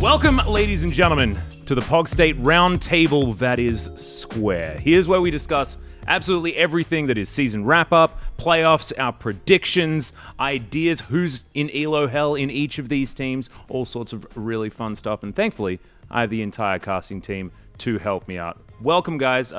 Welcome, ladies and gentlemen, to the Pog State round table that is square. Here's where we discuss absolutely everything that is season wrap-up, playoffs, our predictions, ideas, who's in ELO hell in each of these teams, all sorts of really fun stuff. And thankfully, I have the entire casting team to help me out. Welcome, guys.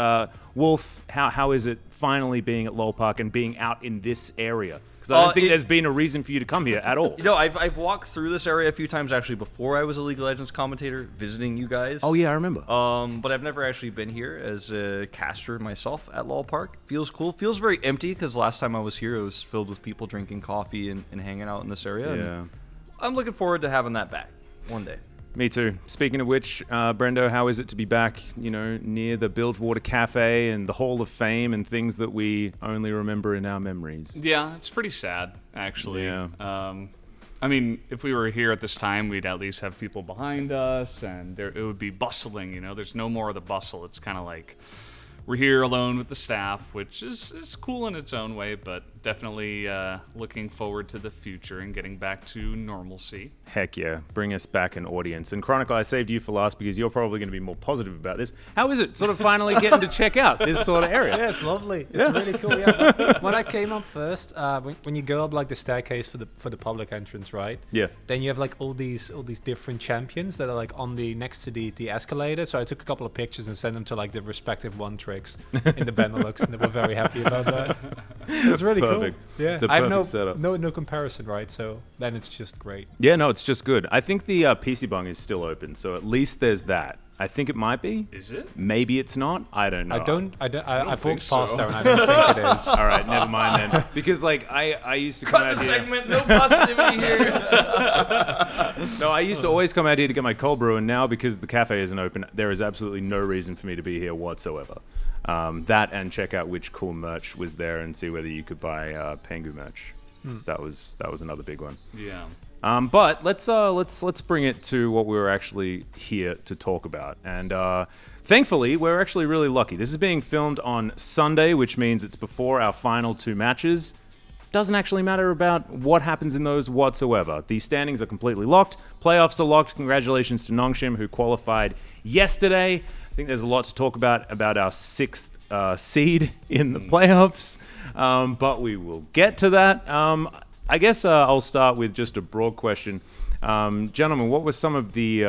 Wolf, how is it finally being at LoLPark and being out in this area? Because I don't think there's been a reason for you to come here at all. You know, I've walked through this area a few times actually before I was a League of Legends commentator, visiting you guys. Oh yeah, I remember. But I've never actually been here as a caster myself at LoLPark. Feels cool. Feels very empty because last time I was here, it was filled with people drinking coffee and hanging out in this area. Yeah. And I'm looking forward to having that back one day. Me too. Speaking of which, Brendo, how is it to be back, near the Bilgewater Cafe and the Hall of Fame and things that we only remember in our memories? Yeah, it's pretty sad, actually. Yeah. I mean, if we were here at this time, we'd at least have people behind us, and it would be bustling, There's no more of the bustle. It's kind of like we're here alone with the staff, which is cool in its own way, but definitely looking forward to the future and getting back to normalcy. Heck yeah. Bring us back an audience. And Chronicle, I saved you for last because you're probably going to be more positive about this. How is it sort of finally getting to check out this sort of area? Yeah, it's lovely. It's really cool. Yeah. When I came up first, when you go up like the staircase for the public entrance, right? Yeah. Then you have like all these different champions that are like on the next to the escalator. So I took a couple of pictures and sent them to like the respective one tricks in the Benelux, and they were very happy about that. It was really Perfect. cool. Yeah, The I have perfect setup. no comparison, right? So then it's just great. Yeah, no, it's just good. I think the PC bung is still open, so at least there's that. I think it might be. Is it? Maybe it's not. I don't know. I've think walked past so. there and I don't think it is. All right, never mind then. Because I used to come Cut out the here. segment. No positivity here. No, I used to always come out here to get my cold brew, and now because the cafe isn't open, there is absolutely no reason for me to be here whatsoever. That and check out which cool merch was there and see whether you could buy Pengu merch. That was another big one. Yeah. But let's bring it to what we were actually here to talk about. And thankfully, we're actually really lucky. This is being filmed on Sunday, which means it's before our final two matches. Doesn't actually matter about what happens in those whatsoever. The standings are completely locked. Playoffs are locked. Congratulations to Nongshim, who qualified yesterday. I think there's a lot to talk about our sixth seed in the playoffs, but we will get to that. I guess I'll start with just a broad question. Gentlemen, what were some of the,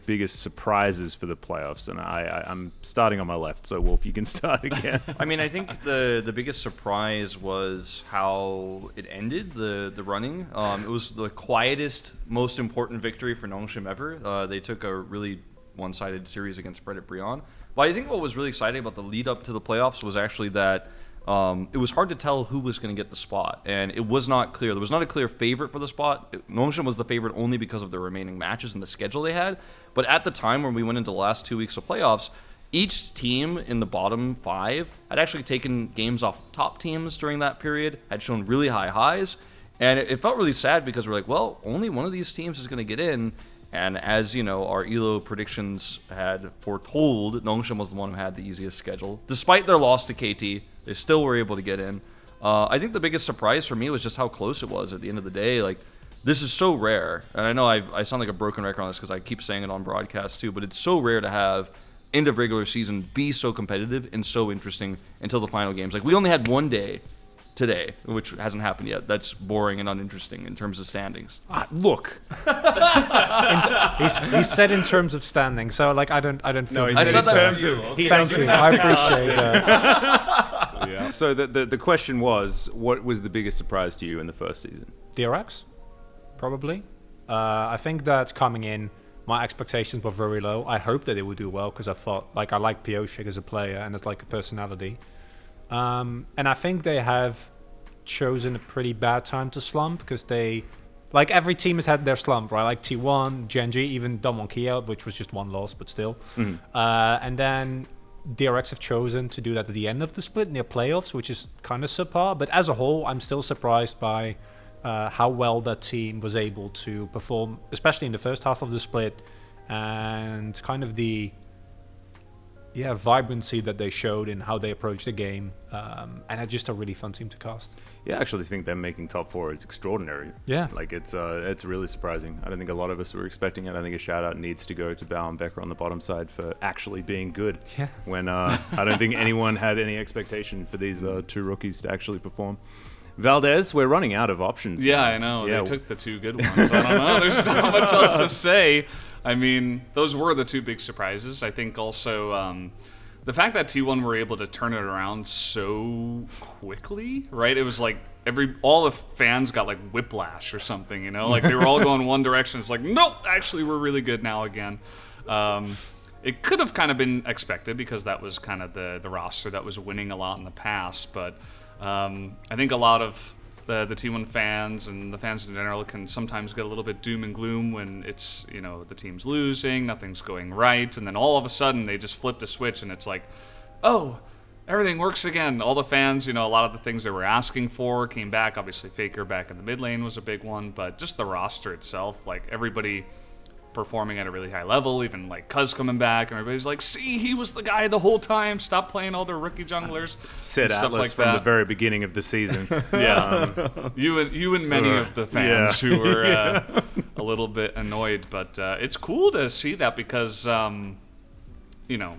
biggest surprises for the playoffs? And I'm starting on my left, so Wolf, you can start again. I mean, I think the biggest surprise was how it ended, the running. It was the quietest, most important victory for Nongshim ever. They took a really one-sided series against Fredit Brion. But I think what was really exciting about the lead up to the playoffs was actually that it was hard to tell who was going to get the spot, and it was not clear. There was not a clear favorite for the spot. Nongshim was the favorite only because of the remaining matches and the schedule they had. But at the time when we went into the last 2 weeks of playoffs, each team in the bottom five had actually taken games off top teams during that period, had shown really high highs, and it felt really sad because we're like, well, only one of these teams is going to get in. And as you know, our ELO predictions had foretold, Nongshim was the one who had the easiest schedule. Despite their loss to KT, they still were able to get in. I think the biggest surprise for me was just how close it was at the end of the day. Like, this is so rare. And I know I sound like a broken record on this because I keep saying it on broadcast too, but it's so rare to have end of regular season be so competitive and so interesting until the final games. Like, we only had one day today, which hasn't happened yet. That's boring and uninteresting in terms of standings. Look, He said in terms of standing, so like I don't feel. no, he I said said in that terms for you. of he Thank doesn't you. have I to appreciate cast that. it. Yeah. So the question was, what was the biggest surprise to you in the first season? DRX, probably. I think that coming in, my expectations were very low. I hoped that they would do well because I thought, like, I like Pioshik as a player and as like a personality. And I think they have chosen a pretty bad time to slump because they, like, every team has had their slump, right? Like T1, Gen.G, even Damwon Kia, which was just one loss, but still. And then DRX have chosen to do that at the end of the split in their playoffs, which is kind of subpar. But as a whole, I'm still surprised by how well that team was able to perform, especially in the first half of the split, and kind of the vibrancy that they showed in how they approached the game, and they're just a really fun team to cast. Yeah, I actually think them making top 4 is extraordinary. Yeah. Like, it's really surprising. I don't think a lot of us were expecting it. I think a shout-out needs to go to Bao and Becker on the bottom side for actually being good. Yeah. When I don't think anyone had any expectation for these 2 rookies to actually perform. Valdez, we're running out of options. Yeah, I know. Yeah. They took the 2 good ones. I don't know. There's not much else to say. I mean, those were the 2 big surprises. I think also the fact that T1 were able to turn it around so quickly, right? It was like all the fans got like whiplash or something, you know? Like they were all going one direction. It's like, nope, actually we're really good now again. It could have kind of been expected because that was kind of the roster that was winning a lot in the past, but I think a lot of the T1 fans and the fans in general can sometimes get a little bit doom and gloom when it's, you know, the team's losing, nothing's going right, and then all of a sudden they just flip the switch and it's like, oh, everything works again. All the fans, you know, a lot of the things they were asking for came back. Obviously Faker back in the mid lane was a big one, but just the roster itself, like everybody performing at a really high level, even like Cuz coming back, and everybody's like, see, he was the guy the whole time, stop playing all their rookie junglers. Said stuff Atlas like from that. the very beginning of the season. Yeah, you and many of the fans who were a little bit annoyed, but it's cool to see that because you know,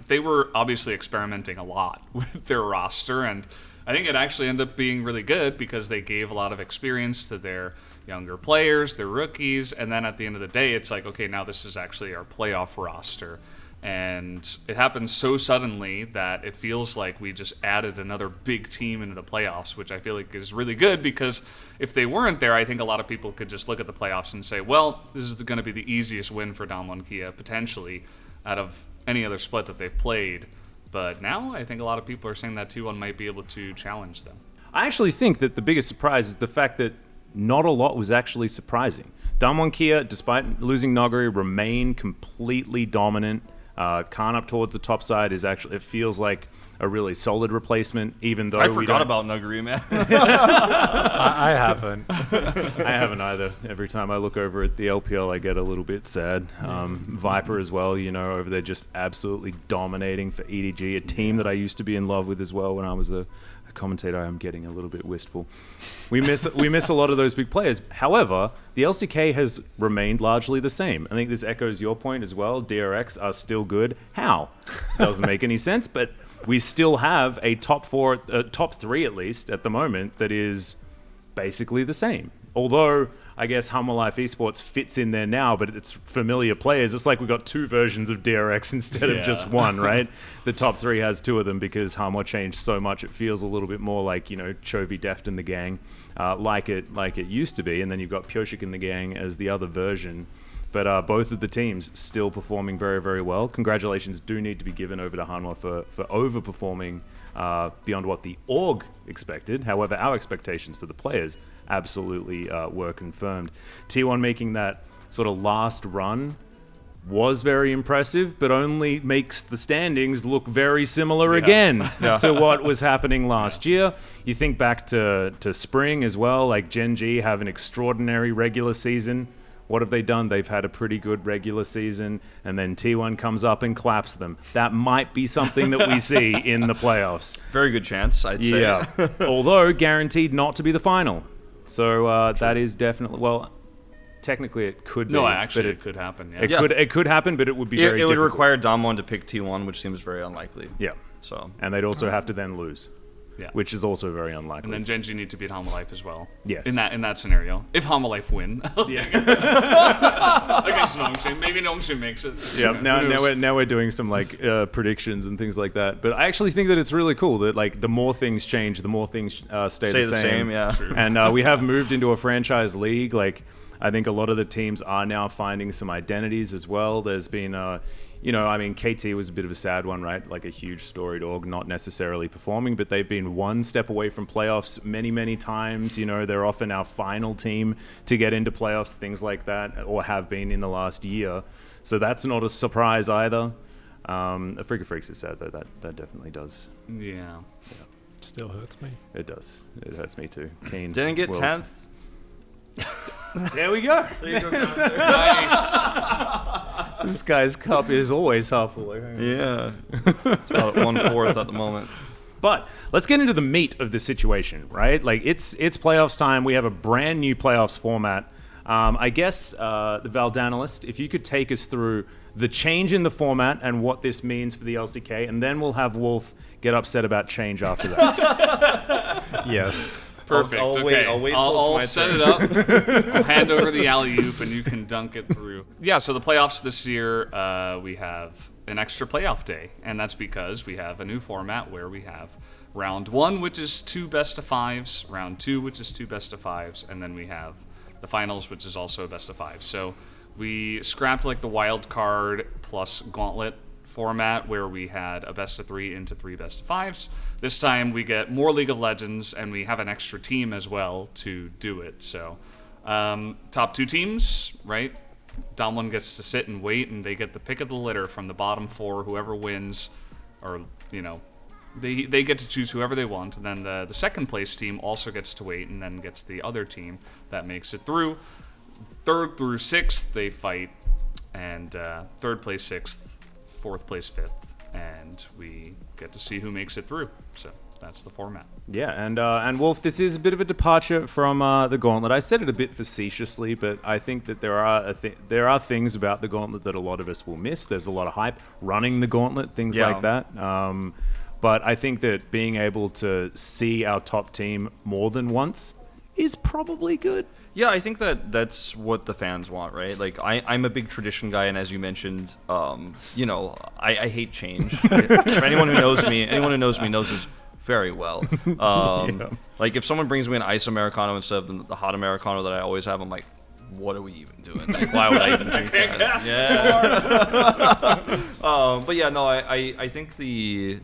they were obviously experimenting a lot with their roster, and I think it actually ended up being really good because they gave a lot of experience to their younger players, their rookies, and then at the end of the day, it's like, okay, now this is actually our playoff roster. And it happened so suddenly that it feels like we just added another big team into the playoffs, which I feel like is really good because if they weren't there, I think a lot of people could just look at the playoffs and say, well, this is going to be the easiest win for Damwon Kia, potentially, out of any other split that they've played. But now I think a lot of people are saying that T1 might be able to challenge them. I actually think that the biggest surprise is the fact that not a lot was actually surprising. Damwon Kia, despite losing Noguri, remain completely dominant. Khan up towards the top side is actually, it feels like a really solid replacement, even though I forgot about Nuguri, man. I haven't. I haven't either. Every time I look over at the LPL, I get a little bit sad. Viper as well, you know, over there just absolutely dominating for EDG, a team that I used to be in love with as well when I was a commentator. I'm getting a little bit wistful. We miss a lot of those big players. However, the LCK has remained largely the same. I think this echoes your point as well. DRX are still good. How? Doesn't make any sense, but we still have a top 3 at least at the moment that is basically the same. Although I guess Hanhwa Life Esports fits in there now, but it's familiar players. It's like we've got 2 versions of DRX instead of just one, right? The top 3 has 2 of them because Hanhwa changed so much. It feels a little bit more like, you know, Chovy, Deft and the gang, like it used to be. And then you've got Pyoshik and the gang as the other version. But both of the teams still performing very, very well. Congratulations do need to be given over to Hanhwa for overperforming beyond what the org expected. However, our expectations for the players absolutely were confirmed. T1 making that sort of last run was very impressive, but only makes the standings look very similar again to what was happening last year. You think back to spring as well, like Gen.G have an extraordinary regular season. What have they done? They've had a pretty good regular season, and then T1 comes up and claps them. That might be something that we see in the playoffs. Very good chance, I'd say. Yeah, although guaranteed not to be the final. So that is definitely, well, technically it could be. No, actually it could happen. Yeah. It could happen, but it would be very It would difficult. require Damwon to pick T1, which seems very unlikely. Yeah. So. And they'd also have to then lose. Yeah. Which is also very unlikely. And then Gen.G need to beat Hanhwa Life as well. Yes. In that scenario. If Hanhwa Life win. Against Nongshim. Maybe Nongshim makes it. Yeah, You know, now we're doing some like predictions and things like that. But I actually think that it's really cool that like the more things change, the more things stay the same. Yeah. And we have moved into a franchise league. Like I think a lot of the teams are now finding some identities as well. There's been you know, I mean, KT was a bit of a sad one, right? Like a huge storied org, not necessarily performing, but they've been one step away from playoffs many, many times. You know, they're often our final team to get into playoffs, things like that, or have been in the last year. So that's not a surprise either. Freaky Freaks is sad, though. That definitely does. Yeah. Still hurts me. It does. It hurts me too. Keen. Didn't get Wolf. 10th. There we go. There you go. Nice. This guy's cup is always half full. Yeah, it's about 1/4 at the moment. But let's get into the meat of the situation, right? Like it's playoffs time. We have a brand new playoffs format. I guess the Valdanalist, if you could take us through the change in the format and what this means for the LCK, and then we'll have Wolf get upset about change after that. Yes. Perfect. I'll okay. wait. I'll wait till I'll it's my set turn. it up. I'll hand over the alley-oop, and you can dunk it through. Yeah, so the playoffs this year, we have an extra playoff day, and that's because we have a new format where we have round 1, which is 2 best-of-5s, round 2, which is 2 best-of-5s, and then we have the finals, which is also a best-of-5. So we scrapped like the wild card plus gauntlet format where we had a best-of-3 into 3 best-of-5s. This time we get more League of Legends, and we have an extra team as well to do it. So top 2 teams, right? Damwon gets to sit and wait, and they get the pick of the litter from the bottom 4. Whoever wins, or, you know, they get to choose whoever they want. And then the second place team also gets to wait, and then gets the other team that makes it through. 3rd through 6th, they fight, and 3rd place 6th, 4th place 5th, and we get to see who makes it through. So that's the format. Yeah, and Wolf, this is a bit of a departure from the Gauntlet. I said it a bit facetiously, but I think that there are things about the Gauntlet that a lot of us will miss. There's a lot of hype running the Gauntlet, things like that. But I think that being able to see our top team more than once is probably good. Yeah, I think that's what the fans want, right? Like, I'm a big tradition guy, and as you mentioned, you know, I hate change. For anyone who knows me knows this very well. Like, if someone brings me an ice Americano instead of the hot Americano that I always have, I'm like, what are we even doing? Like, why would I even drink that? Yeah. But yeah, no, I think the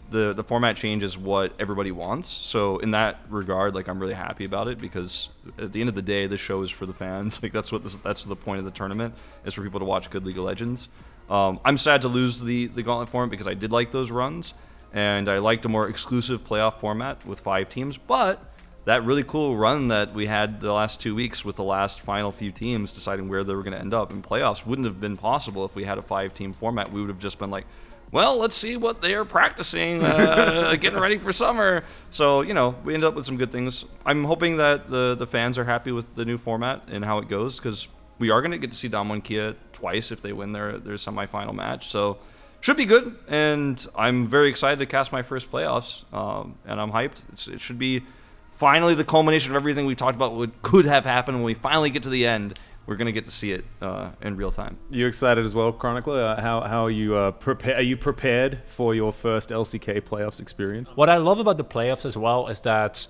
format change is what everybody wants. So in that regard, like, I'm really happy about it, because at the end of the day, this show is for the fans. Like, that's the point of the tournament, is for people to watch good League of Legends. I'm sad to lose the Gauntlet format, because I did like those runs, and I liked a more exclusive playoff format with 5 teams, but that really cool run that we had the last 2 weeks with the last final few teams deciding where they were going to end up in playoffs wouldn't have been possible if we had a 5-team format. We would have just been like, well, let's see what they are practicing, getting ready for summer. So, you know, we end up with some good things. I'm hoping that the fans are happy with the new format and how it goes, because we are going to get to see Damwon Kia twice if they win their semifinal match. So should be good, and I'm very excited to cast my first playoffs, and I'm hyped. It should be finally the culmination of everything we talked about could have happened. When we finally get to the end, we're going to get to see it in real time. You excited as well, Chronicler? How are you are you prepared for your first LCK playoffs experience? What I love about the playoffs as well is that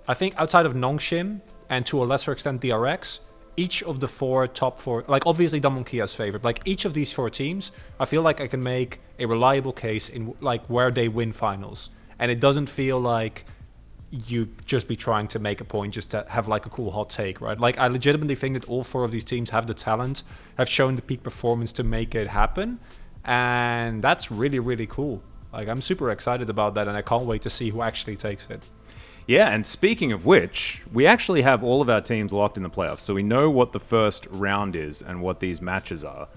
I think outside of Nongshim and to a lesser extent DRX, each of the top 4, like obviously Damwon Kia's favorite, like each of these 4 teams, I feel like I can make a reliable case in like where they win finals. And it doesn't feel like you just be trying to make a point just to have like a cool hot take, right? Like, I legitimately think that all 4 of these teams have the talent, have shown the peak performance to make it happen, and that's really, really cool. Like, I'm super excited about that, and I can't wait to see who actually takes it. Yeah, and speaking of which, we actually have all of our teams locked in the playoffs, so we know what the first round is and what these matches are.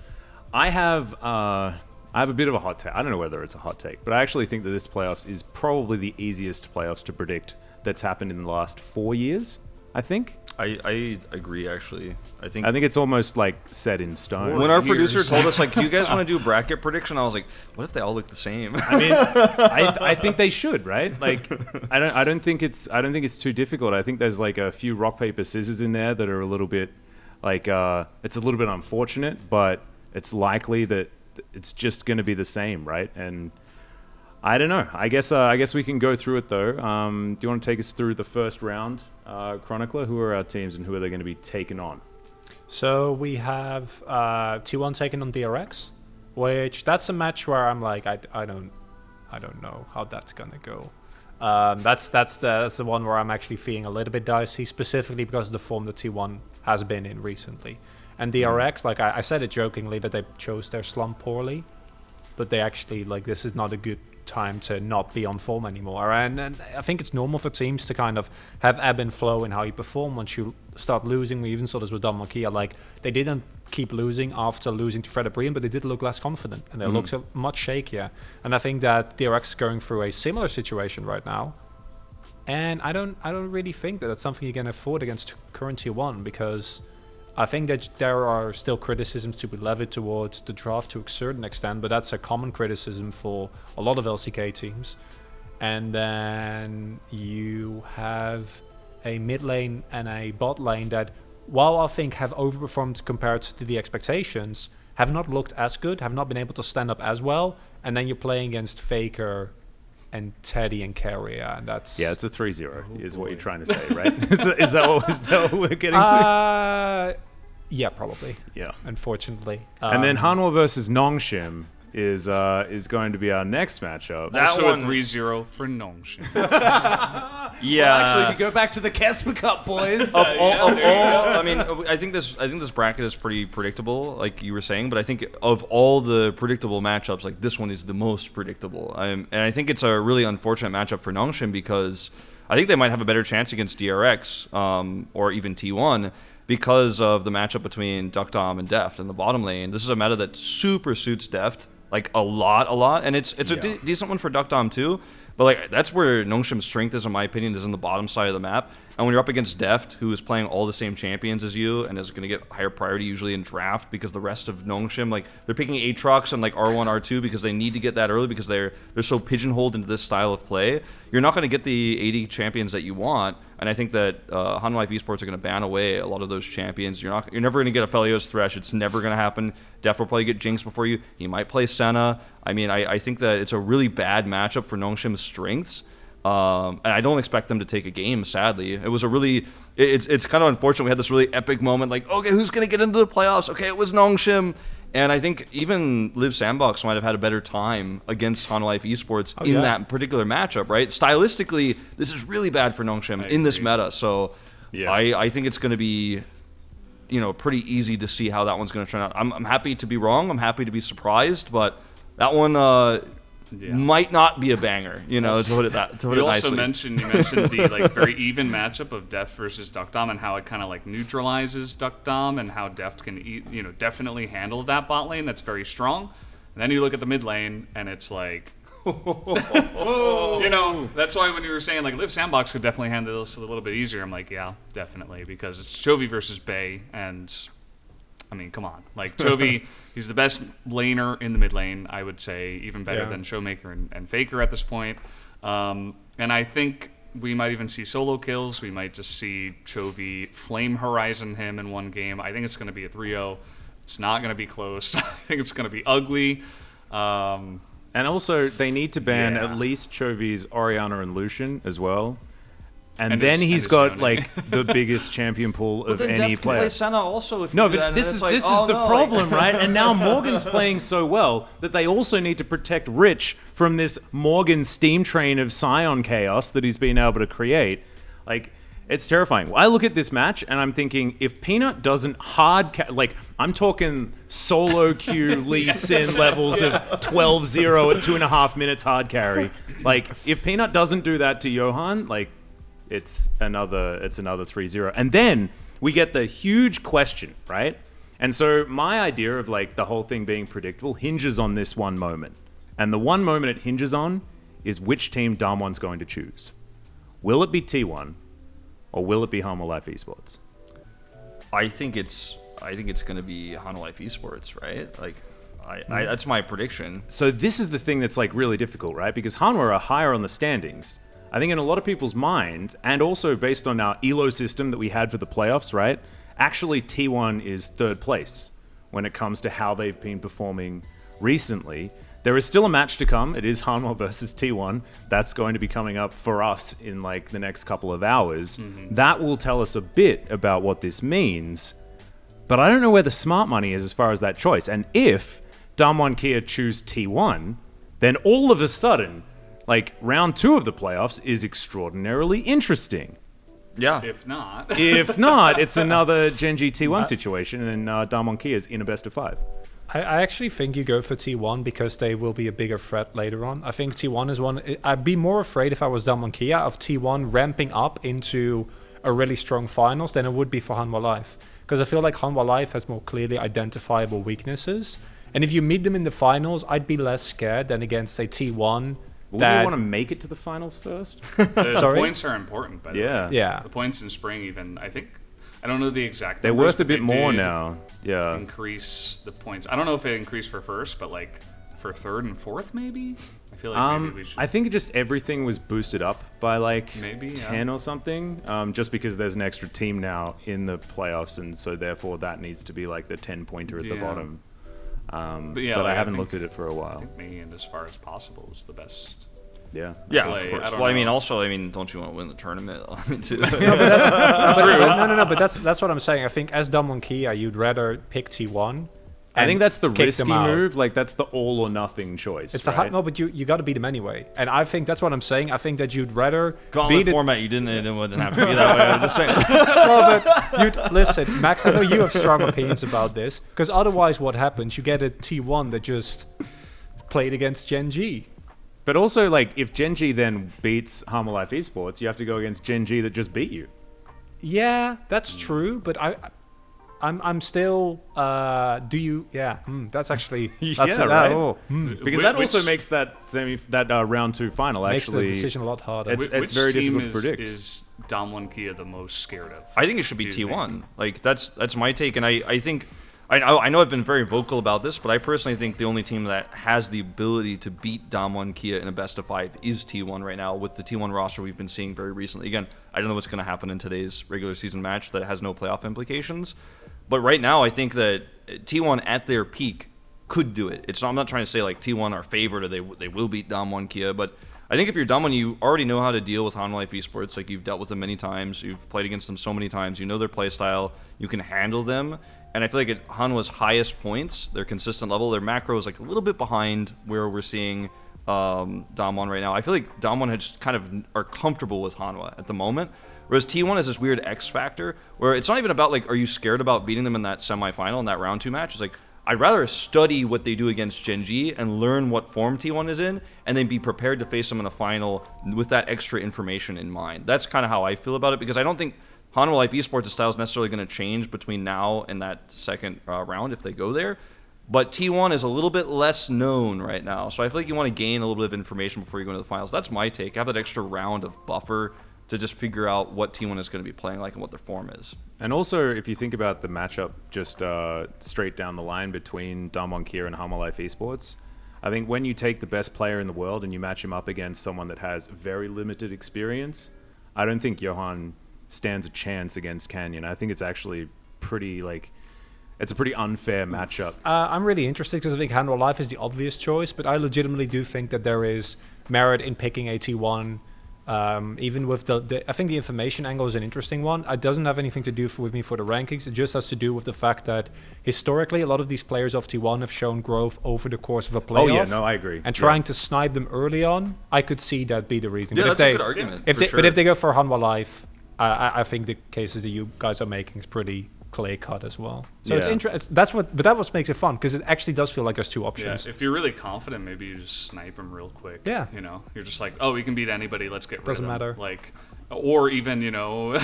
I have a bit of a hot take. I don't know whether it's a hot take, but I actually think that this playoffs is probably the easiest playoffs to predict that's happened in the last 4 years, I think. I agree, actually. I think it's almost like set in stone. When our producer told us, like, do you guys want to do a bracket prediction? I was like, what if they all look the same? I mean, I think they should, right? Like, I don't think it's too difficult. I think there's like a few rock paper scissors in there that are a little bit like it's a little bit unfortunate, but it's likely that it's just going to be the same, right? And I don't know. I guess we can go through it though. Do you want to take us through the first round, Chronicler? Who are our teams and who are they going to be taking on? So we have T1 taking on DRX, which that's a match where I'm like, I don't know how that's gonna go. That's the one where I'm actually feeling a little bit dicey, specifically because of the form that T1 has been in recently. And DRX, like I said it jokingly that they chose their slump poorly, but they actually, like, this is not a good time to not be on form anymore. And I think it's normal for teams to kind of have ebb and flow in how you perform once you start losing. We even saw this with Damwon Kia. Like, they didn't keep losing after losing to Fred Brian, but they did look less confident, and they looked much shakier. And I think that DRX is going through a similar situation right now. And I don't really think that that's something you can afford against current Tier 1, because I think that there are still criticisms to be levied towards the draft to a certain extent, but that's a common criticism for a lot of LCK teams. And then you have a mid lane and a bot lane that, while I think have overperformed compared to the expectations, have not looked as good, have not been able to stand up as well. And then you're playing against Faker and Teddy and Carrier, and that's... Yeah, it's a 3-0, is what you're trying to say, right? is that what we're getting to? Yeah, probably. Yeah. Unfortunately. And then Hanhwa versus Nongshim is going to be our next matchup. Also a 3-0 for Nongshim. Yeah. Well, actually, if you go back to the Casper Cup, boys. I mean, I think this bracket is pretty predictable, like you were saying. But I think of all the predictable matchups, like this one is the most predictable. And I think it's a really unfortunate matchup for Nongshim, because I think they might have a better chance against DRX or even T1 because of the matchup between Duckdom and Deft in the bottom lane. This is a meta that super suits Deft, like a lot, and it's a decent one for Duckdom too. But like that's where Nongshim's strength is, in my opinion, is on the bottom side of the map. And when you're up against Deft, who is playing all the same champions as you and is going to get higher priority usually in draft, because the rest of Nongshim, like they're picking Aatrox and like R1, R2 because they need to get that early because they're so pigeonholed into this style of play. You're not going to get the AD champions that you want. And I think that Hanhwa Life Esports are going to ban away a lot of those champions. You're never going to get a Felios Thresh. It's never going to happen. Deft will probably get Jinx before you. He might play Senna. I mean, I think that it's a really bad matchup for Nongshim's strengths. And I don't expect them to take a game, sadly. It was a really... It's kind of unfortunate. We had this really epic moment, like, okay, who's going to get into the playoffs? Okay, it was Nongshim. And I think even Live Sandbox might have had a better time against Hanhwa Life Esports that particular matchup, right? Stylistically, this is really bad for Nongshim in this meta. So I think it's going to be, pretty easy to see how that one's going to turn out. I'm happy to be wrong. I'm happy to be surprised. But that one might not be a banger, to put it nicely. You also mentioned the like very even matchup of Deft versus Duckdom, and how it kind of like neutralizes Duckdom, and how Deft can definitely handle that bot lane that's very strong. And then you look at the mid lane, and it's like, that's why when you were saying like Live Sandbox could definitely handle this a little bit easier, I'm like, yeah, definitely, because it's Chovy versus Bay, and I mean, come on. Like, Chovy, he's the best laner in the mid lane, I would say, even better than Showmaker and Faker at this point. And I think we might even see solo kills. We might just see Chovy flame horizon him in one game. I think it's going to be a 3-0. It's not going to be close. I think it's going to be ugly. And also, they need to ban at least Chovy's Orianna and Lucian as well. And then he's got like the biggest champion pool of any player. Play Senna also if no, but this is the problem, right? And now Morgan's playing so well that they also need to protect Rich from this Morgan steam train of Scion chaos that he's been able to create. Like, it's terrifying. I look at this match and I'm thinking, if Peanut doesn't like, I'm talking solo queue Lee Sin levels of 12-0 at 2.5 minutes hard carry. Like, if Peanut doesn't do that to Johan, like, it's another 3-0. And then we get the huge question, right? And so my idea of like the whole thing being predictable hinges on this one moment. And the one moment it hinges on is which team Damwon's going to choose. Will it be T1 or will it be Hanhwa Life Esports? I think it's going to be Hanhwa Life Esports, right? Like that's my prediction. So this is the thing that's like really difficult, right? Because Hanwha are higher on the standings. I think in a lot of people's minds, and also based on our ELO system that we had for the playoffs, right? Actually, T1 is third place when it comes to how they've been performing recently. There is still a match to come. It is Hanwha versus T1. That's going to be coming up for us in like the next couple of hours. Mm-hmm. That will tell us a bit about what this means. But I don't know where the smart money is as far as that choice. And if Damwon Kia choose T1, then all of a sudden, like, round 2 of the playoffs is extraordinarily interesting. Yeah. If not, it's another Gen.G T1 situation, and Damwon Kia is in a best of 5. I actually think you go for T1 because they will be a bigger threat later on. I think T1 is one. I'd be more afraid if I was Damwon Kia of T1 ramping up into a really strong finals than it would be for Hanhwa Life. Because I feel like Hanhwa Life has more clearly identifiable weaknesses. And if you meet them in the finals, I'd be less scared than against, say, T1. Would you want to make it to the finals first? The points are important, by the way. Yeah. The points in spring, even, I think. I don't know the exact They're numbers, worth a but bit they more did now. Yeah. Increase the points. I don't know if it increased for first, but like for third and fourth, maybe. I feel like maybe we should. I think just everything was boosted up by like Maybe, 10 or something. Just because there's an extra team now in the playoffs, and so therefore that needs to be like the 10-pointer at the Yeah. bottom. But yeah, but like, I haven't think- looked at it for a I while. think making it as far as possible is the best. Yeah. Yeah, play. of course. I don't Well, I mean, know. also, don't you want to win the tournament? Too? No, but that's what I'm saying. I think as Damwon Kia, you'd rather pick T1. I think that's the kick risky them out. move. Like that's the all or nothing choice. It's right? no, but you got to beat them anyway. And I think that's what I'm saying. I think that you'd rather Gauntlet beat it. format, it wouldn't have to be that way. I'm just saying. Well, but you'd listen, Max. I know you have strong opinions about this because otherwise, what happens? You get a T1 that just played against Gen.G. But also, like, if Gen.G then beats Hanhwa Life Esports, you have to go against Gen.G that just beat you. Yeah, that's true. But I'm still. Do you? Yeah, that's actually. That's Yeah, right? Because Wh- that which- also makes that round 2 final makes the actually. decision a lot harder. It's Which very team difficult to predict. Is Damwon Kia the most scared of? I think it should be Do you T1. think? Like that's my take, and I think I know I've been very vocal about this, but I personally think the only team that has the ability to beat Damwon Kia in a best of 5 is T1 right now with the T1 roster we've been seeing very recently. Again, I don't know what's going to happen in today's regular season match that has no playoff implications, but right now I think that T1 at their peak could do it. I'm not trying to say like T1 are favored or they will beat Damwon Kia, but I think if you're Damwon, you already know how to deal with Hanhwa Life Esports. Like you've dealt with them many times, you've played against them so many times, you know their play style, you can handle them. And I feel like at Hanwha's highest points, their consistent level, their macro is like a little bit behind where we're seeing Damwon right now. I feel like Damwon just kind of are comfortable with Hanhwa at the moment. Whereas T1 is this weird X factor where it's not even about like, are you scared about beating them in that semifinal, in that round 2 match? It's like, I'd rather study what they do against Gen.G and learn what form T1 is in, and then be prepared to face them in a final with that extra information in mind. That's kind of how I feel about it, because I don't think Hanhwa Life Esports' style is necessarily going to change between now and that second round if they go there. But T1 is a little bit less known right now, so I feel like you want to gain a little bit of information before you go into the finals. That's my take. Have that extra round of buffer to just figure out what T1 is going to be playing like and what their form is. And also, if you think about the matchup just straight down the line between Damwon Kia and Hanhwa Life Esports, I think when you take the best player in the world and you match him up against someone that has very limited experience, I don't think Johan stands a chance against Canyon. I think it's actually pretty, like, it's a pretty unfair matchup. I'm really interested because I think Hanhwa Life is the obvious choice, but I legitimately do think that there is merit in picking a T1. Even with I think the information angle is an interesting one. It doesn't have anything to do with me for the rankings. It just has to do with the fact that historically a lot of these players of T1 have shown growth over the course of a playoff. Oh yeah, no, I agree. And trying to snipe them early on, I could see that be the reason. Yeah, but that's a good argument. But if they go for Hanhwa Life, I think the cases that you guys are making is pretty clear cut as well. So it's Yeah. interesting. That's what makes it fun, because it actually does feel like there's 2 Yeah, options. if you're really confident, maybe you just snipe him real quick. Yeah. You know, you're just like, oh, we can beat anybody. Let's get rid Doesn't of them. matter. Like, or even, you know,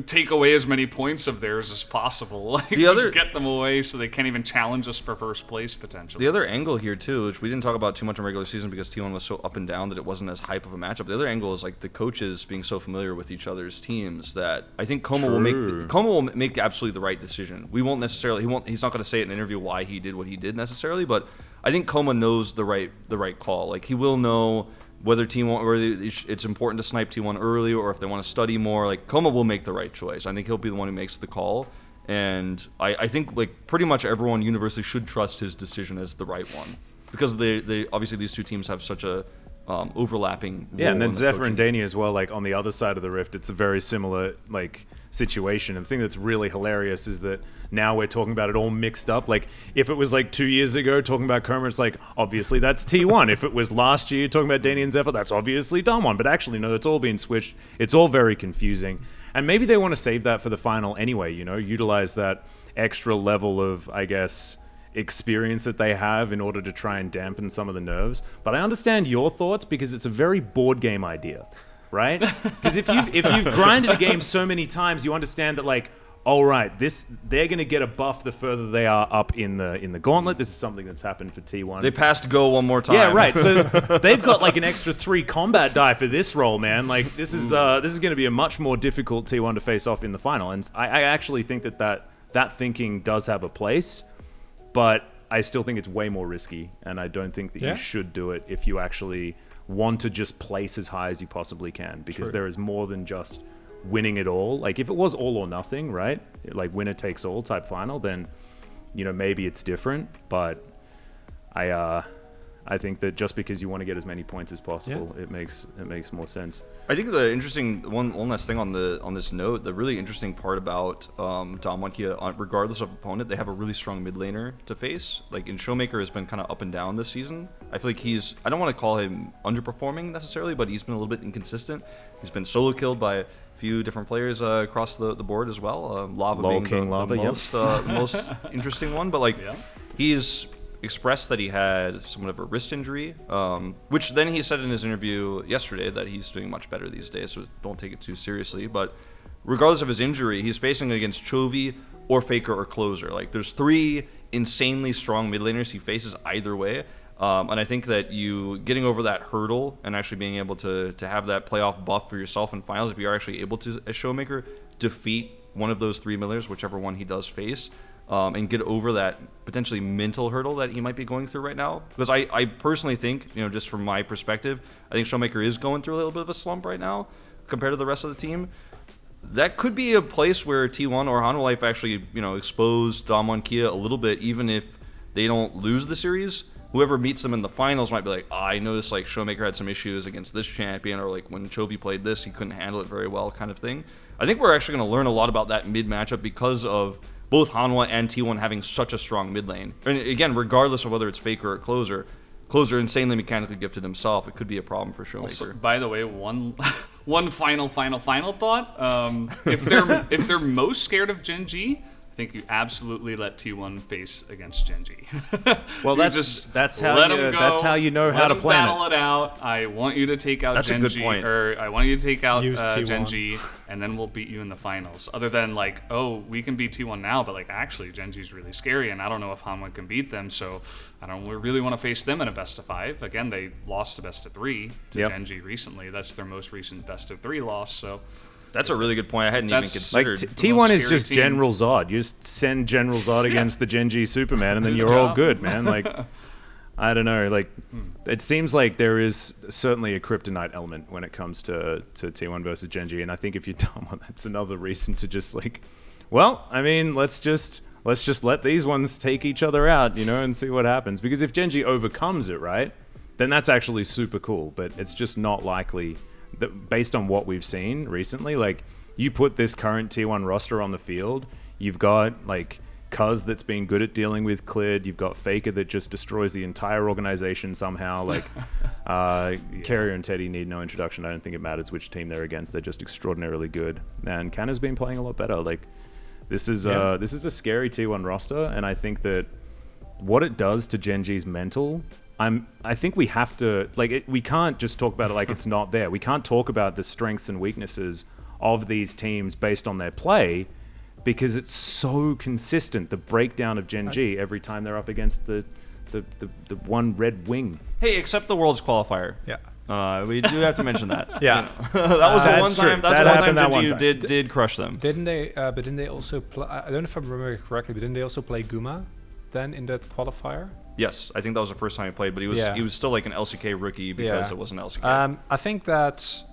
take away as many points of theirs as possible. Like, just get them away so they can't even challenge us for first place potentially. The other angle here too, which we didn't talk about too much in regular season because T1 was so up and down that it wasn't as hype of a matchup. The other angle is like the coaches being so familiar with each other's teams that I think Coma will make absolutely the right decision. We won't necessarily he's not going to say it in an interview why he did what he did necessarily, but I think Coma knows the right call. Like he will know whether it's important to snipe T1 early or if they want to study more. Like Coma will make the right choice. I think he'll be the one who makes the call. And I think like pretty much everyone universally should trust his decision as the right one, because they obviously these 2 teams have such a overlapping role. Yeah, and then in the Zephyr coaching. and Danny as well, like on the other side of the rift, it's a very similar like situation. And the thing that's really hilarious is that now we're talking about it all mixed up. Like if it was like 2 years ago talking about Coma, it's like obviously that's T1. If it was last year talking about Danny and Zephyr, that's obviously Damwon. But actually no, it's all being switched. It's all very confusing. And maybe they want to save that for the final anyway, you know, utilize that extra level of, I guess, experience that they have in order to try and dampen some of the nerves. But I understand your thoughts because it's a very board game idea, right? Because if you've grinded a game so many times, you understand that like, all right, they're going to get a buff the further they are up in the gauntlet. This is something that's happened for T1. They passed go one more time. Yeah, right. So they've got like an extra 3 combat die for this role, man. Like this is going to be a much more difficult T1 to face off in the final. And I actually think that thinking does have a place, but I still think it's way more risky, and I don't think that you should do it if you actually want to just place as high as you possibly can, because there is more than just winning it all. Like if it was all or nothing, right? Like winner takes all type final, then maybe it's different. But I think that just because you want to get as many points as possible, it makes more sense. I think the interesting one last thing on this note, the really interesting part about Damwon Kia, regardless of opponent, they have a really strong mid laner to face. Like in Showmaker has been kind of up and down this season. I feel like I don't want to call him underperforming necessarily, but he's been a little bit inconsistent. He's been solo killed by a few different players across the board as well. Lava being the most interesting one, but like he's expressed that he had somewhat of a wrist injury, which then he said in his interview yesterday that he's doing much better these days, so don't take it too seriously. But regardless of his injury, he's facing against Chovy or Faker or Closer. Like there's 3 insanely strong mid laners he faces either way. And I think that you getting over that hurdle and actually being able to have that playoff buff for yourself in finals, if you're actually able to, as Showmaker, defeat one of those 3 mid laners, whichever one he does face, and get over that potentially mental hurdle that he might be going through right now. Because I personally think, just from my perspective, I think Showmaker is going through a little bit of a slump right now compared to the rest of the team. That could be a place where T1 or Hanwha Life actually, expose Damwon Kia a little bit, even if they don't lose the series. Whoever meets them in the finals might be like, I noticed like Showmaker had some issues against this champion, or like when Chovy played this, he couldn't handle it very well, kind of thing. I think we're actually going to learn a lot about that mid matchup because of both Hanwha and T1 having such a strong mid lane. And again, regardless of whether it's Faker or Closer insanely mechanically gifted himself. It could be a problem for Showmaker. Also, by the way, one final thought. If they're most scared of Gen.G, I think you absolutely let T1 face against Gen.G. Well, that's how you know how to plan battle it out. I want you to take out Gen.G. That's a good point. Or I want you to take out T1. Gen.G, and then we'll beat you in the finals. Other than like, oh, we can beat T1 now, but like actually Gen.G's really scary, and I don't know if Hanwha can beat them, so I don't really want to face them in a best of 5. Again, they lost a best of 3 to Gen.G recently. That's their most recent best of 3 loss. So. That's a really good point. I hadn't even considered. Like T1 is just team. General Zod. You just send General Zod against the Gen.G Superman, and then you're all good, man. Like, I don't know. Like, it seems like there is certainly a kryptonite element when it comes to T1 versus Gen.G, and I think if you're Damwon, that's another reason to just like, well, I mean, let's just let these ones take each other out, and see what happens. Because if Gen.G overcomes it, right, then that's actually super cool. But it's just not likely. Based on what we've seen recently, like you put this current T1 roster on the field, you've got like Cuz that's been good at dealing with Clid, you've got Faker that just destroys the entire organization somehow, like Carrier and Teddy need no introduction. I don't think it matters which team they're against, they're just extraordinarily good. And Kanna's been playing a lot better. Like this is a scary T1 roster, and I think that what it does to Gen.G's mental, I think we have to, we can't just talk about it like it's not there. We can't talk about the strengths and weaknesses of these teams based on their play, because it's so consistent, the breakdown of Gen.G every time they're up against the one red wing. Hey, except the Worlds qualifier. Yeah. We do have to mention that. Yeah. That was the one time. That's the one time Gen.G did crush them. Didn't they? But didn't they also play? I don't know if I remember correctly, but didn't they also play Guma then in that qualifier? Yes, I think that was the first time he played, but he was still like an LCK rookie because it wasn't LCK. I think that's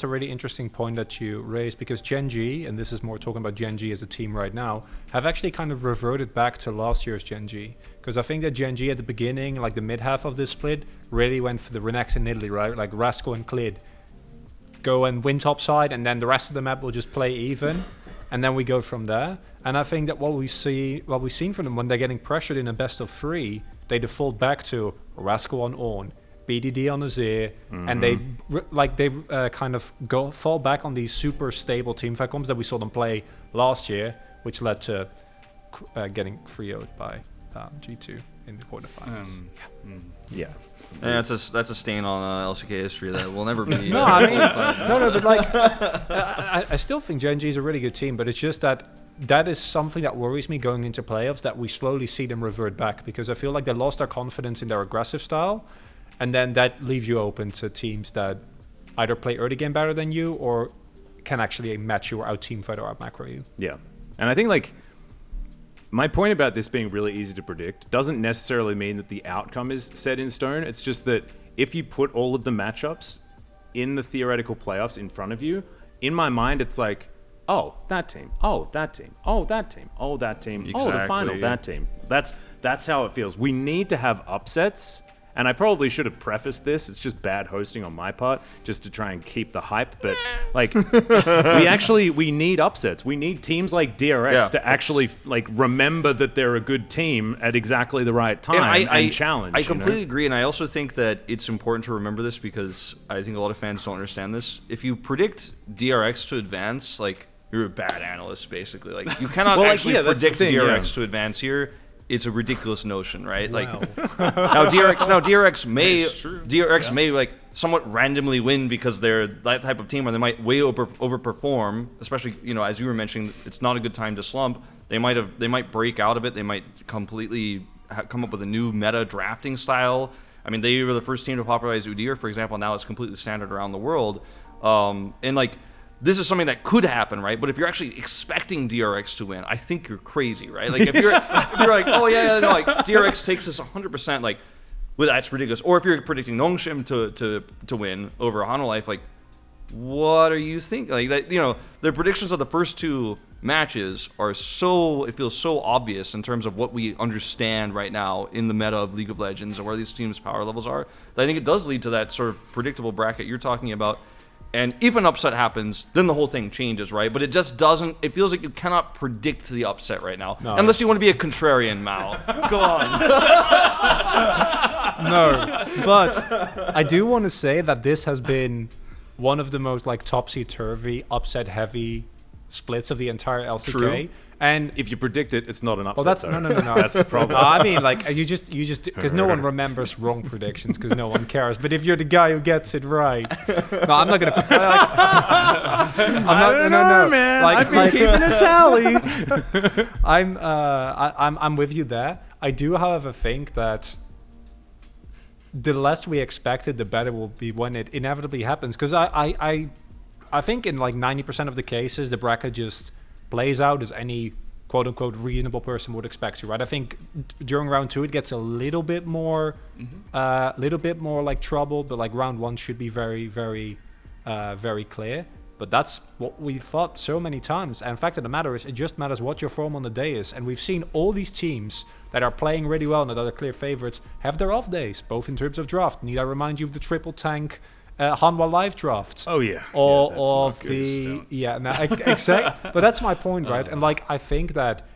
a really interesting point that you raised, because Gen.G, and this is more talking about Gen.G as a team right now, have actually kind of reverted back to last year's Gen.G. Because I think that Gen.G at the beginning, like the mid half of this split, really went for the Renex and Nidalee, right? Like Rascal and Clid go and win top side, and then the rest of the map will just play even. And then we go from there. And I think that what we've seen from them when they're getting pressured in a best of 3, they default back to Rascal on Ornn, BDD on Azir, and they kind of fall back on these super stable teamfight comps that we saw them play last year, which led to getting 3-0'd by G2 in the quarterfinals. Yeah. And that's a stain on LCK history that will never be. No, I mean, no, but like, I still think Gen.G is a really good team, but it's just that is something that worries me going into playoffs, that we slowly see them revert back, because I feel like they lost their confidence in their aggressive style, and then that leaves you open to teams that either play early game better than you or can actually match you or out-team fight or out-macro you. Yeah. And I think, like, my point about this being really easy to predict doesn't necessarily mean that the outcome is set in stone. It's just that if you put all of the matchups in the theoretical playoffs in front of you, in my mind, it's like, oh, that team, oh, that team, oh, that team, oh, that team, oh, the final, that team. That's how it feels. We need to have upsets. And I probably should have prefaced this. It's just bad hosting on my part, just to try and keep the hype. But like, we need upsets. We need teams like DRX to actually like remember that they're a good team at exactly the right time and challenge. I completely agree, and I also think that it's important to remember this because I think a lot of fans don't understand this. If you predict DRX to advance, like you're a bad analyst, basically. Like you cannot predict DRX to advance here. It's a ridiculous notion, right? Wow. Like now DRX may like somewhat randomly win because they're that type of team, or they might way overperform. Especially, you know, as you were mentioning, it's not a good time to slump. They might break out of it. They might completely come up with a new meta drafting style. I mean, they were the first team to popularize Udyr, for example. Now it's completely standard around the world, and like. This is something that could happen, right? But if you're actually expecting DRX to win, I think you're crazy, right? Like if you're like, oh yeah, no, like DRX takes this 100%, like, well, that's ridiculous. Or if you're predicting Nongshim to win over Hanhwa Life, like, what are you thinking? Like that, you know, the predictions of the first two matches are so, it feels so obvious in terms of what we understand right now in the meta of League of Legends and where these teams' power levels are. That I think it does lead to that sort of predictable bracket you're talking about. And if an upset happens, then the whole thing changes, right? But it just doesn't. It feels like you cannot predict the upset right now, unless you want to be a contrarian, Mal. Go on. No, but I do want to say that this has been one of the most like topsy-turvy, upset-heavy splits of the entire LCK. True. And if you predict it, it's not an upset. Well, that's no. That's the problem. I mean, like you just because no one remembers wrong predictions because no one cares. But if you're the guy who gets it right, no, I'm not gonna. I'm not. Man. Like, I've been keeping a tally. I'm with you there. I do, however, think that the less we expect it, the better it will be when it inevitably happens. Because I think in like 90% of the cases, the bracket just plays out as any quote-unquote reasonable person would expect to, right? I think during round 2 it gets a little bit more like trouble, but like round 1 should be very, very, very clear. But that's what we thought so many times. And the fact of the matter is, it just matters what your form on the day is. And we've seen all these teams that are playing really well and that are clear favorites have their off days, both in terms of draft. Need I remind you of the triple tank Hanhwa Life draft? Oh yeah. Or of the exactly. But that's my point, right? And like I think that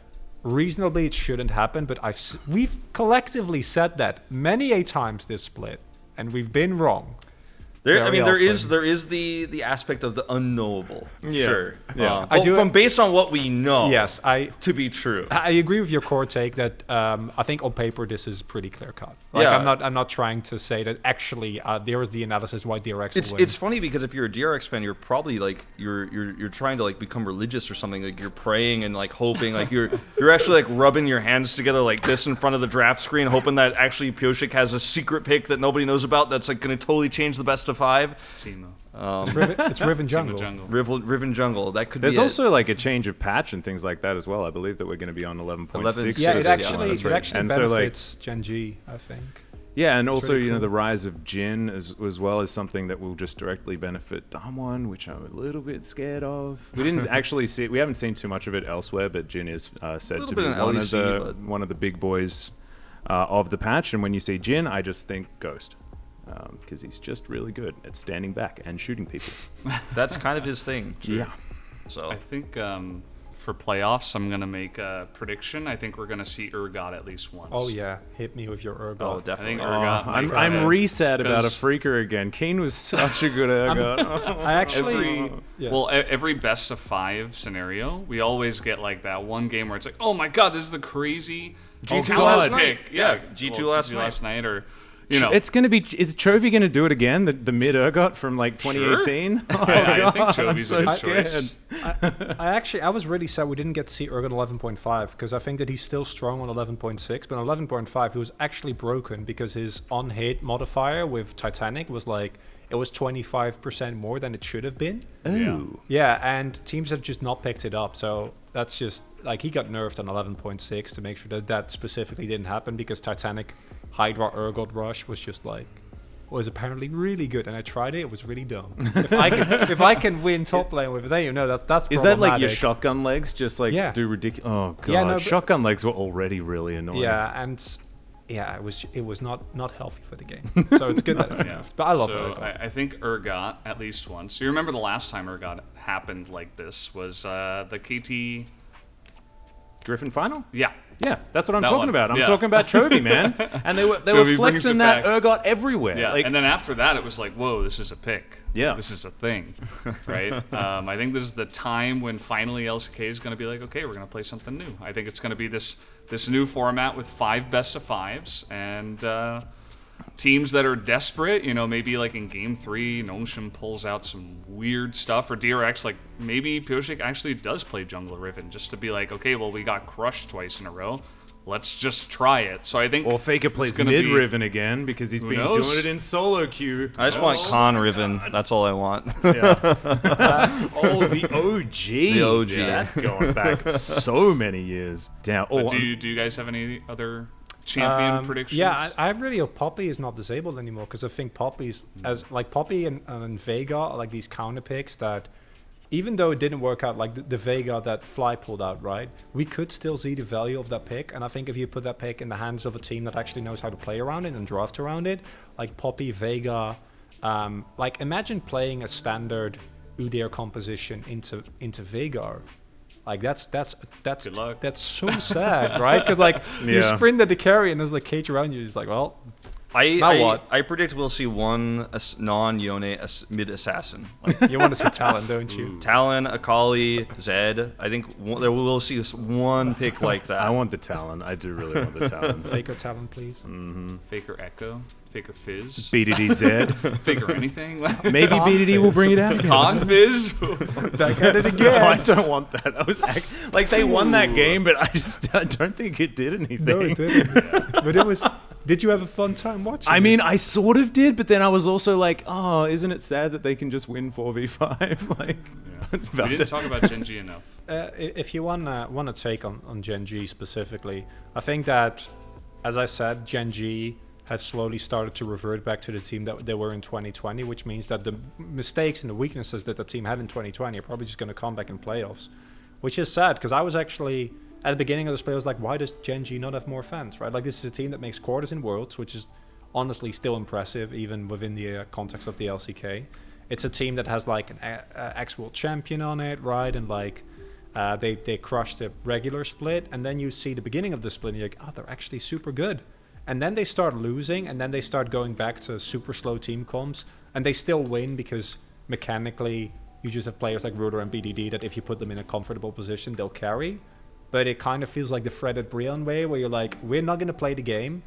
reasonably it shouldn't happen, but we've collectively said that many a times this split, and we've been wrong. There is the aspect of the unknowable. Yeah. Sure. Yeah. I do. Based on what we know. Yes, to be true. I agree with your core take that I think on paper this is pretty clear cut. Like yeah. I'm not trying to say that actually there is the analysis why DRX will win. It's funny because if you're a DRX fan, you're probably like you're trying to like become religious or something. Like you're praying and like hoping, like you're actually like rubbing your hands together like this in front of the draft screen, hoping that actually Pioshik has a secret pick that nobody knows about that's like going to totally change the best of 5. Teemo. It's Riven Jungle. Riven Jungle. That could There's be also like a change of patch and things like that as well. I believe that we're going to be on 11.6. Yeah, it actually and benefits Gen.G, I think. Yeah, and also, really you know, cool. the rise of Jin as well as something that will just directly benefit Damwon, which I'm a little bit scared of. We didn't actually see it. We haven't seen too much of it elsewhere, but Jin is said to be one of the big boys of the patch. And when you see Jin, I just think Ghost. Because he's just really good at standing back and shooting people. That's kind of his thing. Yeah. So I think for playoffs, I'm going to make a prediction. I think we're going to see Urgot at least once. Oh, yeah. Hit me with your Urgot. Oh, definitely. I think Urgot I'm re-sad about a Freaker again. Kane was such a good Urgot. I actually... every best of 5 scenario, we always get like that one game where it's like, oh my god, this is the crazy G2 God. last night. Yeah, G2 last night. or you know, It's gonna be. Is Chovy gonna do it again? The mid Urgot from like 2018. Sure. I think God, I'm Chovy's so a good scared. choice. I was really sad we didn't get to see Urgot 11.5 because I think that he's still strong on 11.6, but on 11.5 he was actually broken because his on-hit modifier with Titanic was like, it was 25% more than it should have been. Ooh. Yeah, and teams have just not picked it up. So that's just like he got nerfed on 11.6 to make sure that that specifically didn't happen because Titanic Hydra Urgot Rush was apparently really good, and I tried it. It was really dumb. If I can win top lane with it, then you know that's Is that like your problematic. shotgun legs? Just like Yeah. do ridiculous. Oh god, Yeah, no, but- shotgun legs were already really annoying. Yeah, and yeah, it was not healthy for the game. So it's good that it's nerfed. But I love So Urgot. I think Urgot at least once. You remember the last time Urgot happened like this was the KT. Griffin final. Yeah, Yeah, that's what I'm That talking one. about. I'm Yeah. talking about Chovy, man. And they were Chovy brings flexing it that back. Urgot everywhere. yeah. Like, And then after that, it was like, whoa, this is a pick. Yeah. This is a thing, right? I think this is the time when finally LCK is going to be like, okay, we're going to play something new. I think it's going to be this new format with 5 best of 5s and teams that are desperate. You know, maybe like in Game 3, Nongshim pulls out some weird stuff, or DRX, like maybe Pioshik actually does play Jungler Riven just to be like, okay, well, we got crushed twice in a row. Let's just try it. So I think or Faker it's plays gonna mid be- Riven again because he's Who been knows? doing it in solo queue. I just want Khan Riven. That's all I want. Oh, the OG. The OG. Yeah, that's going back so many years. Damn. Oh, But do you guys have any other champion predictions? Yeah, I really hope Poppy is not disabled anymore because I think Poppy's as like Poppy and Vega are like these counter picks that even though it didn't work out, like the Vega that Fly pulled out, right? We could still see the value of that pick, and I think if you put that pick in the hands of a team that actually knows how to play around it and draft around it, like Poppy, Vega, like imagine playing a standard Udyr composition into Vega. Like that's Good luck. that's so sad, right? Because like you Yeah. sprint at the carry and there's like cage around you. It's like, well, Now I what? I predict we'll see one non-Yone mid assassin. Like you want to see talent, don't you? Talon, Akali, Zed. I think there we'll see one pick like that. I want the Talon. I do really want the Talon. Faker talent, please. Faker Echo, Faker Fizz, BDDZ. Faker anything. Maybe BDD will bring it out again. Con Fizz. Back at it No, again. I don't want that. I was like they won that game, but I don't think it did anything. No, it didn't. But it was. Did you have a fun time watching? I it? mean, I sort of did, but then I was also like, oh, isn't it sad that they can just win 4v5? Like, We didn't talk about Gen.G enough. If you want to take on Gen.G specifically, I think that, as I said, Gen.G has slowly started to revert back to the team that they were in 2020, which means that the mistakes and the weaknesses that the team had in 2020 are probably just going to come back in playoffs, which is sad because I was actually at the beginning of this play, I was like, why does Gen.G not have more fans, right? Like this is a team that makes quarters in Worlds, which is honestly still impressive even within the context of the LCK. It's a team that has like an ex-world champion on it, right? And like they crushed the regular split, and then you see the beginning of the split and you're like, oh, they're actually super good. And then they start losing, and then they start going back to super slow team comps, and they still win because mechanically you just have players like Ruder and BDD that if you put them in a comfortable position, they'll carry. But it kind of feels like the Fred Brion way, where you're like, we're not going to play the game,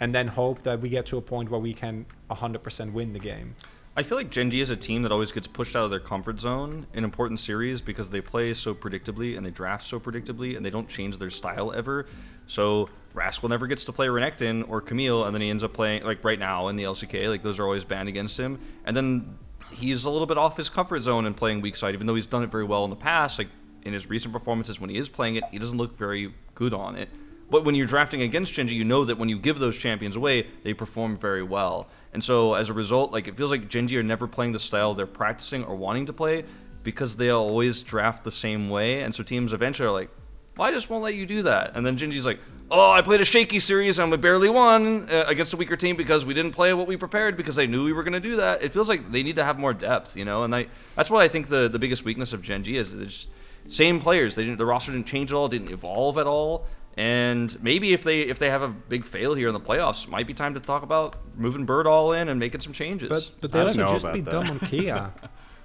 and then hope that we get to a point where we can 100% win the game. I feel like Gen.G is a team that always gets pushed out of their comfort zone in important series because they play so predictably and they draft so predictably and they don't change their style ever. So Rascal never gets to play Renekton or Camille, and then he ends up playing, like right now in the LCK, like those are always banned against him. And then he's a little bit off his comfort zone and playing weak side, even though he's done it very well in the past. Like in his recent performances when he is playing it, he doesn't look very good on it. But when you're drafting against Gen.G, you know that when you give those champions away, they perform very well. And so as a result, like it feels like Gen.G are never playing the style they're practicing or wanting to play because they always draft the same way. And so teams eventually are like, well, I just won't let you do that. And then Gen.G's like, oh, I played a shaky series and we barely won against a weaker team because we didn't play what we prepared because they knew we were going to do that. It feels like they need to have more depth, you know? And that's what I think the biggest weakness of Gen.G is. It's just same players. The roster didn't change at all, didn't evolve at all. And maybe if they have a big fail here in the playoffs, it might be time to talk about moving Bird all in and making some changes. But they I don't also know just about beat that. Damwon Kia.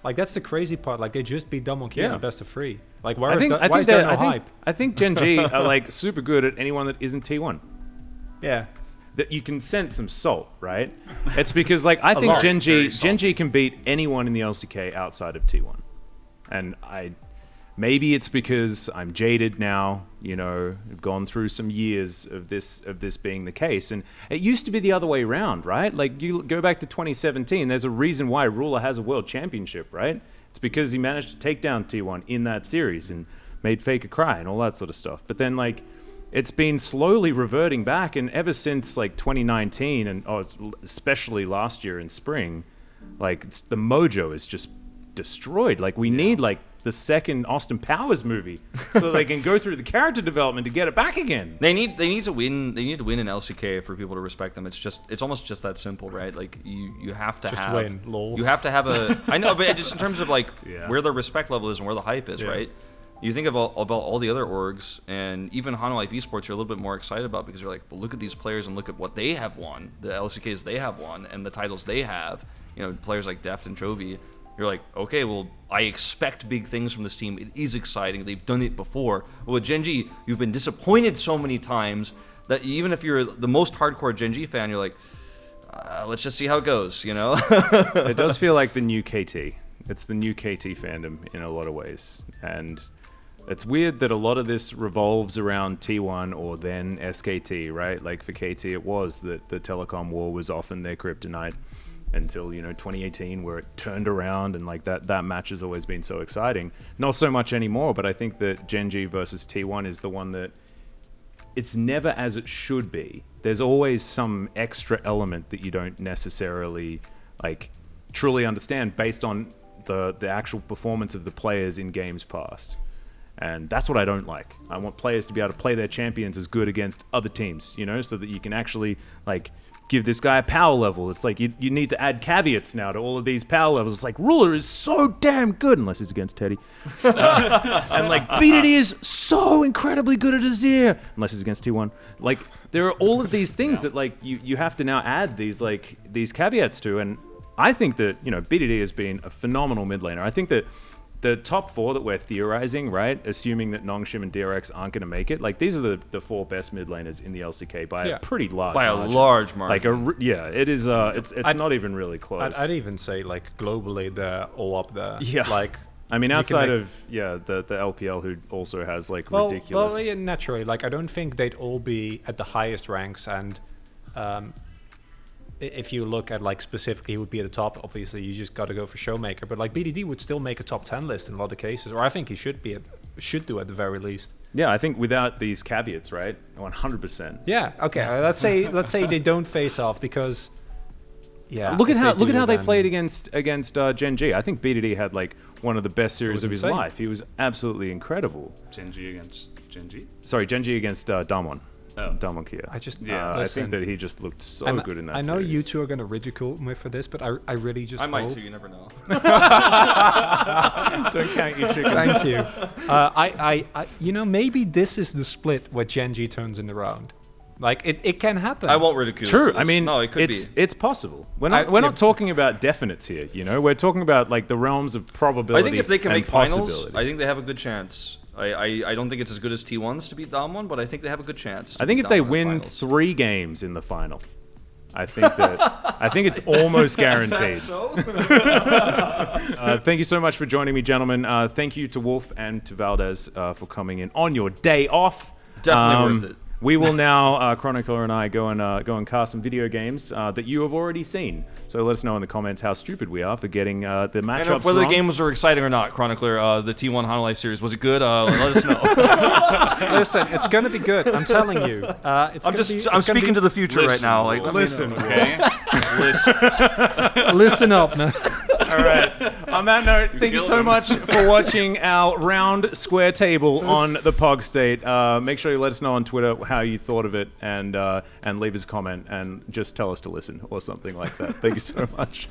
Like that's the crazy part. Like they just beat Damwon Kia in a best of 3. Like why is there no hype? I think Gen.G are like super good at anyone that isn't T1. Yeah. That you can sense some salt, right? It's because like I think Gen.G can beat anyone in the LCK outside of T1, and maybe it's because I'm jaded now. You know, I've gone through some years of this being the case, and it used to be the other way around, right? Like you go back to 2017. There's a reason why Ruler has a world championship, right? It's because he managed to take down T1 in that series and made Faker cry and all that sort of stuff. But then like, it's been slowly reverting back, and ever since like 2019 and especially last year in spring, like the mojo is just destroyed. Like we need like the second Austin Powers movie so they can go through the character development to get it back again. They need to win. They need to win in LCK for people to respect them. It's almost just that simple, right? Like you have to just win. Lol. You have to have a. I know, but just in terms of like where the respect level is and where the hype is, right? You think about all the other orgs, and even Hanhwa Life Esports, you're a little bit more excited about because you're like, well, look at these players and look at what they have won, the LCKs they have won, and the titles they have. You know, players like Deft and Chovy. You're like, okay, well, I expect big things from this team. It is exciting. They've done it before. Well, with Gen.G, you've been disappointed so many times that even if you're the most hardcore Gen.G fan, you're like, let's just see how it goes, you know? It does feel like the new KT. It's the new KT fandom in a lot of ways. And it's weird that a lot of this revolves around T1 or then SKT, right? Like for KT, it was that the telecom war was often their kryptonite until, you know, 2018, where it turned around, and like that match has always been so exciting. Not so much anymore, but I think that Gen.G versus T1 is the one that it's never as it should be. There's always some extra element that you don't necessarily like truly understand based on the actual performance of the players in games past. And that's what I don't like. I want players to be able to play their champions as good against other teams, you know, so that you can actually like give this guy a power level. It's like you need to add caveats now to all of these power levels. It's like Ruler is so damn good, unless he's against Teddy. And like BDD is so incredibly good at Azir, unless he's against T1. Like there are all of these things that like you have to now add these caveats to. And I think that, you know, BDD has been a phenomenal mid laner. I think that the top 4 that we're theorizing, right, assuming that Nongshim and DRX aren't going to make it, like these are the 4 best mid laners in the LCK by a pretty large margin. By a large margin. Like it is. It's not even really close. I'd even say like globally they're all up there. Yeah. Like I mean, outside of the LPL, who also has like ridiculous. Well, yeah, naturally, like I don't think they'd all be at the highest ranks, and if you look at like specifically who would be at the top, obviously you just got to go for Showmaker. But like BDD would still make a top 10 list in a lot of cases, or I think he should do at the very least. Yeah, I think without these caveats, right? 100%. Yeah. Okay. Let's say they don't face off because. Yeah. Look at how they played against Gen.G. I think BDD had like one of the best series of his life. He was absolutely incredible. Gen.G against Gen.G? Sorry, Gen.G against Damwon. Oh. Damwon Kia. I think that he just looked so good in that series. I know series. you two are going to ridicule me for this, but I really just I might too, you never know. Don't count your chickens. Thank you. I you know, maybe this is the split where Gen.G turns in the round. Like it can happen. I won't ridicule. True. I mean, no, it could be. It's possible. We're not talking about definites here. You know, we're talking about like the realms of probability. I think if they can make finals, possibility. I think they have a good chance. I don't think it's as good as T1's to beat Damwon, but I think they have a good chance. I think if they win 3 games in the final, I think it's almost guaranteed. So? Thank you so much for joining me, gentlemen. Thank you to Wolf and to Valdez for coming in on your day off. Definitely worth it. We will now, Chronicler and I, go and cast some video games that you have already seen. So let us know in the comments how stupid we are for getting the matchups And whether wrong. the games were exciting or not, Chronicler, the T1 Hanhwa Life series, was it good? Let us know. Listen, it's going to be good. I'm telling you. I'm speaking to the future right now. Like, listen, Okay? Listen up, man. All right. On that note, thank you so much for watching our round square table on the Pog State. Make sure you let us know on Twitter how you thought of it, and leave us a comment and just tell us to listen or something like that. Thank you so much.